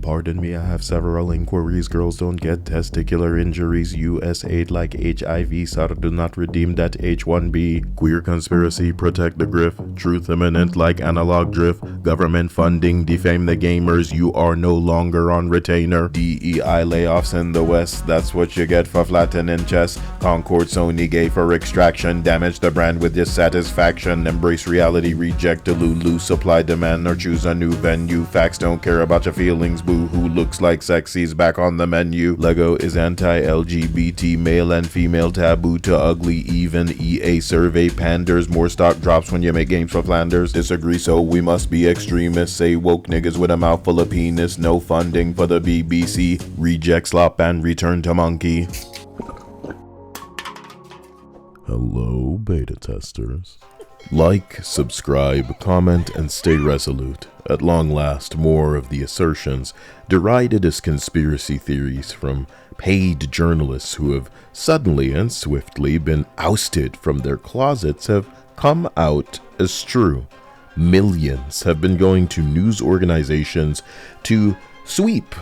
Pardon me, I have several inquiries. Girls don't get testicular injuries. USAID like HIV. Sar do not redeem that H1B. Queer conspiracy, protect the griff. Truth imminent like analog drift. Government funding, defame the gamers. You are no longer on retainer. DEI layoffs in the West. That's what you get for flattening chest. Concord, Sony gay for extraction. Damage the brand with dissatisfaction. Embrace reality, reject the Lulu. Supply demand or choose a new venue. Facts don't care about your feelings. Boo who looks like sexy's back on the menu. Lego is anti-LGBT, male and female taboo to ugly. Even EA survey panders. More stock drops when you make games for Flanders. Disagree, so we must be extremists. Say woke niggas with a mouthful of penis. No funding for the BBC. Reject slop and return to monkey. Hello, beta testers. Like, subscribe, comment, and stay resolute. At long last, more of the assertions, derided as conspiracy theories from paid journalists who have suddenly and swiftly been ousted from their closets, have come out as true. Millions have been going to news organizations to sweep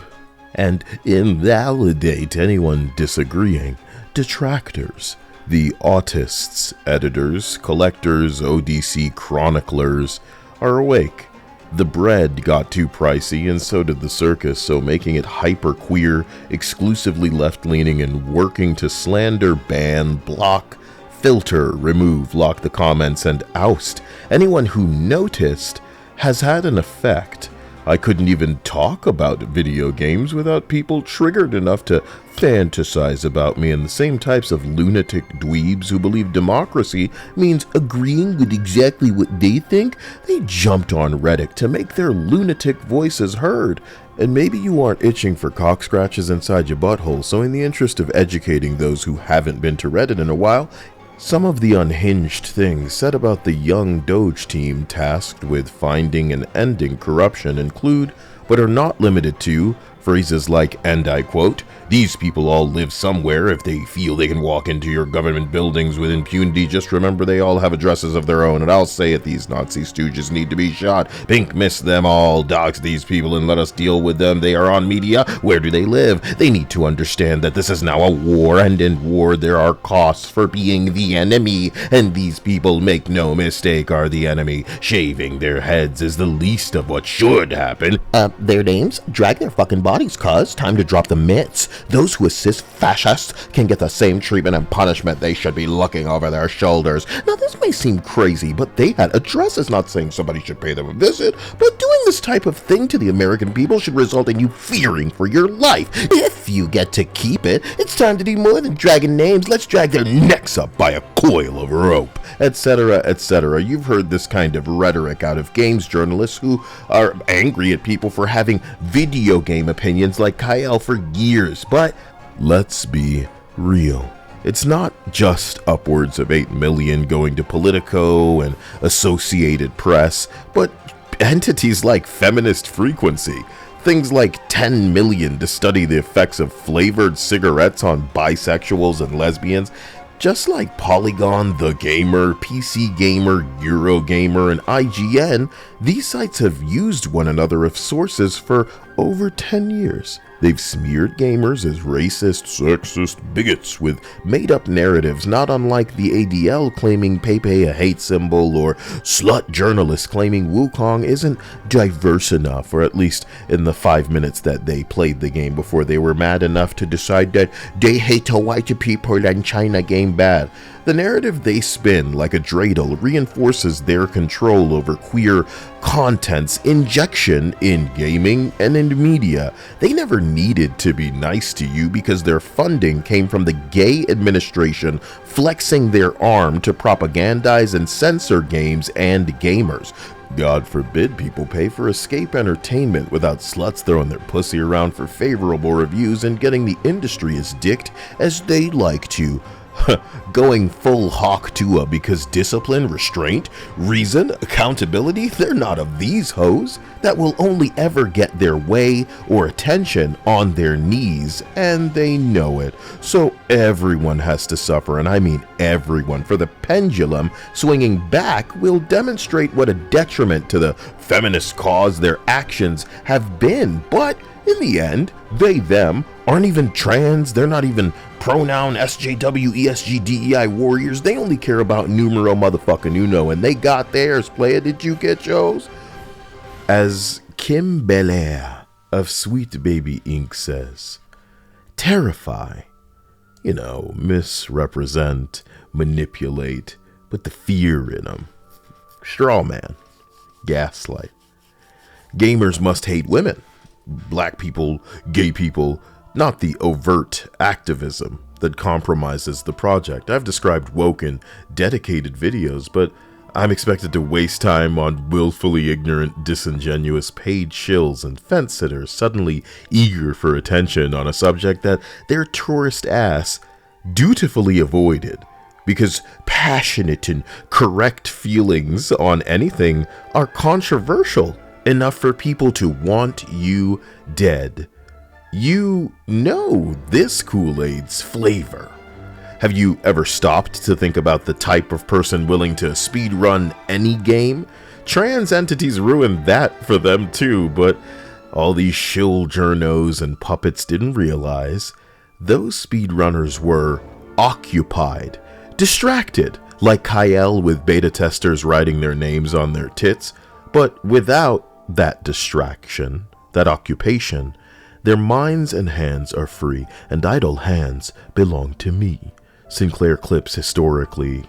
and invalidate anyone disagreeing. Detractors. The autists, editors, collectors, ODC chroniclers are awake. The bread got too pricey and so did the circus, so making it hyper-queer, exclusively left-leaning and working to slander, ban, block, filter, remove, lock the comments, and oust anyone who noticed has had an effect. I couldn't even talk about video games without people triggered enough to fantasize about me, and the same types of lunatic dweebs who believe democracy means agreeing with exactly what they think, they jumped on Reddit to make their lunatic voices heard. And maybe you aren't itching for cock scratches inside your butthole, so in the interest of educating those who haven't been to Reddit in a while, some of the unhinged things said about the young Doge team tasked with finding and ending corruption include, but are not limited to, phrases like, and I quote, "These people all live somewhere. If they feel they can walk into your government buildings with impunity, just remember they all have addresses of their own, and I'll say it, these Nazi stooges need to be shot. Pink miss them all. Dox these people and let us deal with them. They are on media. Where do they live? They need to understand that this is now a war, and in war there are costs for being the enemy, and these people, make no mistake, are the enemy. Shaving their heads is the least of what should happen." Their names? Drag their fucking bodies, cuz. Time to drop the mitts. Those who assist fascists can get the same treatment and punishment. They should be looking over their shoulders. Now, this may seem crazy, but they had addresses. Not saying somebody should pay them a visit, but doing this type of thing to the American people should result in you fearing for your life. If you get to keep it, it's time to do more than dragging names. Let's drag their necks up by a coil of rope, etc., etc. You've heard this kind of rhetoric out of games journalists who are angry at people for having video game opinions like Kyle for years, but let's be real. It's not just upwards of 8 million going to Politico and Associated Press, but entities like Feminist Frequency, things like 10 million to study the effects of flavored cigarettes on bisexuals and lesbians. Just like Polygon, The Gamer, PC Gamer, Eurogamer, and IGN, these sites have used one another as sources for over 10 years. They've smeared gamers as racist, sexist bigots with made-up narratives not unlike the ADL claiming Pepe a hate symbol or slut journalists claiming Wukong isn't diverse enough, or at least in the 5 minutes that they played the game before they were mad enough to decide that they hate the white people and China game bad. The narrative they spin like a dreidel reinforces their control over queer content's injection in gaming and in media. They never needed to be nice to you because their funding came from the gay administration flexing their arm to propagandize and censor games and gamers. God forbid people pay for escape entertainment without sluts throwing their pussy around for favorable reviews and getting the industry as dicked as they like to. Going full hawk Tua because discipline, restraint, reason, accountability, they're not of these hoes that will only ever get their way or attention on their knees, and they know it. So everyone has to suffer, and I mean everyone, for the pendulum swinging back will demonstrate what a detriment to the feminist cause their actions have been. But in the end, they, them, aren't even trans. They're not even pronoun SJW, ESG, DEI warriors. They only care about numero motherfucking uno, and they got theirs. Player, did you get yours? As Kim Belair of Sweet Baby Inc. says, terrify, misrepresent, manipulate, put the fear in them. Straw man, gaslight. Gamers must hate women, black people, gay people, not the overt activism that compromises the project. I've described woke in dedicated videos, but I'm expected to waste time on willfully ignorant, disingenuous paid shills and fence sitters suddenly eager for attention on a subject that their tourist ass dutifully avoided, because passionate and correct feelings on anything are controversial enough for people to want you dead. You know this Kool-Aid's flavor. Have you ever stopped to think about the type of person willing to speedrun any game? Trans entities ruined that for them too, but all these shill journos and puppets didn't realize those speedrunners were occupied, distracted, like Kyle with beta testers writing their names on their tits, but without that distraction, that occupation, their minds and hands are free, and idle hands belong to me. Sinclair clips historically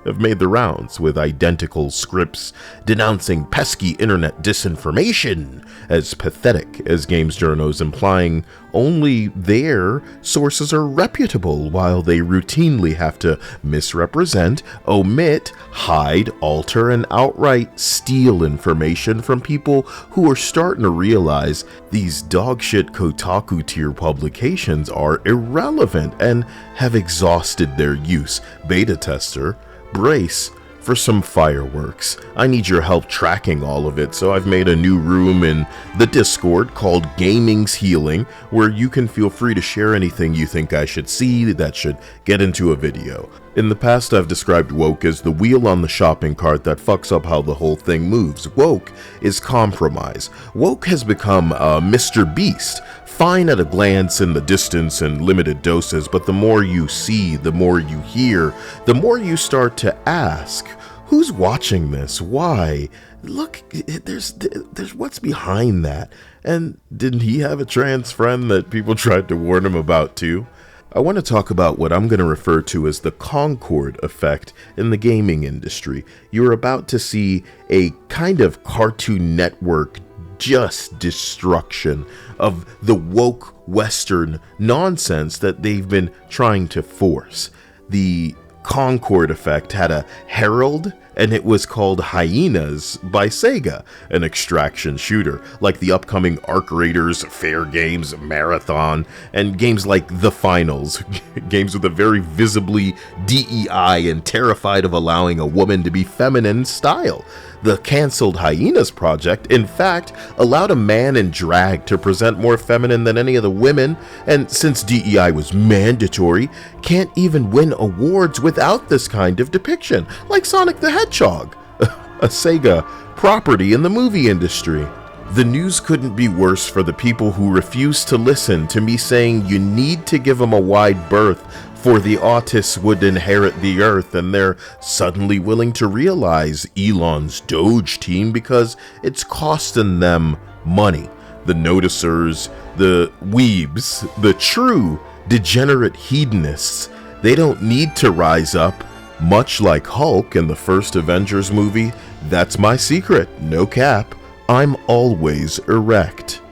have made the rounds with identical scripts denouncing pesky internet disinformation as pathetic as games journos, implying only their sources are reputable while they routinely have to misrepresent, omit, hide, alter, and outright steal information from people who are starting to realize these dogshit Kotaku tier publications are irrelevant and have exhausted their use. Beta tester, brace for some fireworks. I need your help tracking all of it, so I've made a new room in the Discord called Gaming's Healing, where you can feel free to share anything you think I should see that should get into a video. In the past, I've described woke as the wheel on the shopping cart that fucks up how the whole thing moves. Woke is compromise. Woke has become Mr. Beast. Fine at a glance in the distance and limited doses, but the more you see, the more you hear, the more you start to ask, who's watching this? Why? Look, there's what's behind that. And didn't he have a trans friend that people tried to warn him about too? I want to talk about what I'm going to refer to as the Concord effect in the gaming industry. You're about to see a kind of Cartoon Network just destruction of the woke Western nonsense that they've been trying to force. The Concord effect had a herald, and it was called Hyenas by Sega, an extraction shooter, like the upcoming Arc Raiders, Fair Games, Marathon, and games like The Finals, games with a very visibly DEI and terrified of allowing a woman to be feminine style. The cancelled Hyenas project, in fact, allowed a man in drag to present more feminine than any of the women, and since DEI was mandatory, can't even win awards without this kind of depiction, like Sonic the Hedgehog, a Sega property in the movie industry. The news couldn't be worse for the people who refuse to listen to me saying you need to give them a wide berth for the autists would inherit the earth, and they're suddenly willing to realize Elon's Doge team because it's costing them money. The noticers, the weebs, the true degenerate hedonists, they don't need to rise up. Much like Hulk in the first Avengers movie, that's my secret, no cap. I'm always erect.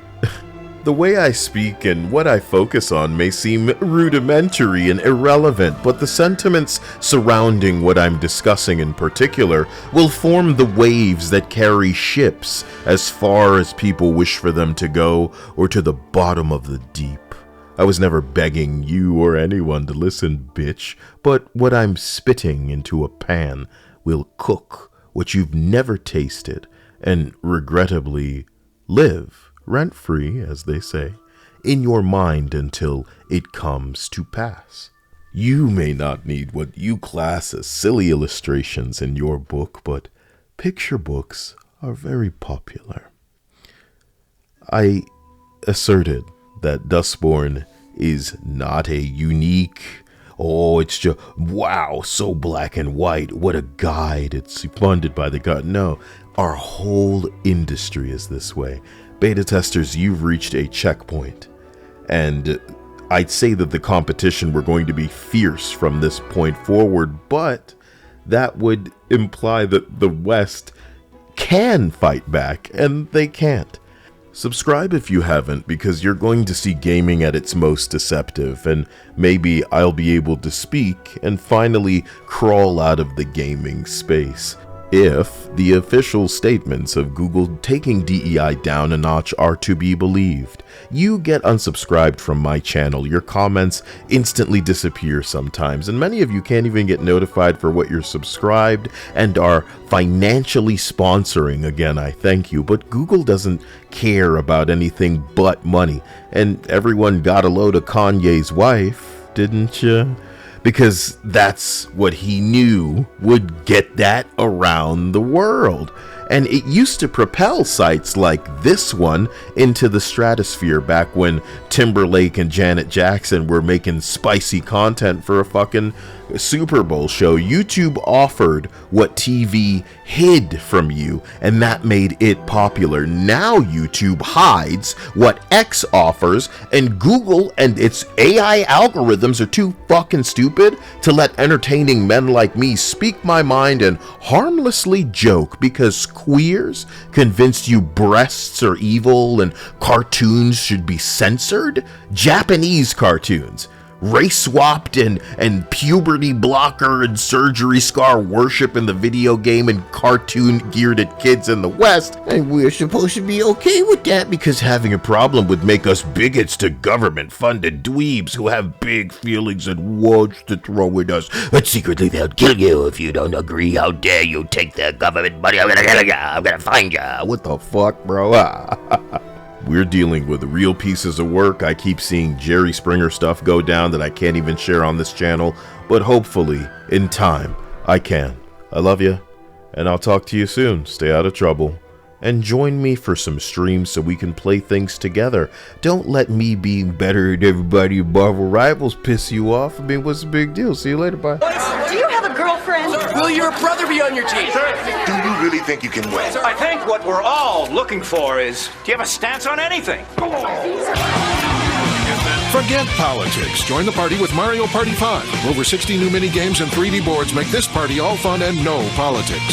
The way I speak and what I focus on may seem rudimentary and irrelevant, but the sentiments surrounding what I'm discussing in particular will form the waves that carry ships as far as people wish for them to go, or to the bottom of the deep. I was never begging you or anyone to listen, bitch, but what I'm spitting into a pan will cook what you've never tasted and regrettably live rent-free, as they say, in your mind until it comes to pass. You may not need what you class as silly illustrations in your book, but picture books are very popular. I asserted that Dustborn is not a unique, it's just, wow, so black and white, what a guide, it's funded by the god. No, our whole industry is this way. Beta testers, you've reached a checkpoint, and I'd say that the competition were going to be fierce from this point forward, but that would imply that the West can fight back, and they can't. Subscribe if you haven't, because you're going to see gaming at its most deceptive, and maybe I'll be able to speak and finally crawl out of the gaming space. If the official statements of Google taking DEI down a notch are to be believed. You get unsubscribed from my channel, your comments instantly disappear sometimes, and many of you can't even get notified for what you're subscribed and are financially sponsoring. Again, I thank you, but Google doesn't care about anything but money, and everyone got a load of Kanye's wife, didn't you? Because that's what he knew would get that around the world. And it used to propel sites like this one into the stratosphere back when Timberlake and Janet Jackson were making spicy content for a fucking Super Bowl show. YouTube offered what TV hid from you, and that made it popular. Now YouTube hides what X offers, and Google and its AI algorithms are too fucking stupid to let entertaining men like me speak my mind and harmlessly joke because queers convinced you breasts are evil and cartoons should be censored. Japanese cartoons, race swapped and puberty blocker and surgery scar worship in the video game and cartoon geared at kids in the West, and we're supposed to be okay with that because having a problem would make us bigots to government funded dweebs who have big feelings and words to throw at us, but secretly they'll kill you if you don't agree. How dare you take their government money? I'm gonna kill ya, I'm gonna find ya. What the fuck, bro? We're dealing with real pieces of work. I keep seeing Jerry Springer stuff go down that I can't even share on this channel, but hopefully, in time, I can. I love you, and I'll talk to you soon. Stay out of trouble. And join me for some streams so we can play things together. Don't let me being better than everybody in Marvel Rivals piss you off. I mean, what's the big deal? See you later, bye. Do you have a girlfriend? Will your brother be on your team? Do you really think you can win? I think what we're all looking for is, do you have a stance on anything? Forget politics. Join the party with Mario Party 5. Over 60 new mini games and 3D boards make this party all fun and no politics.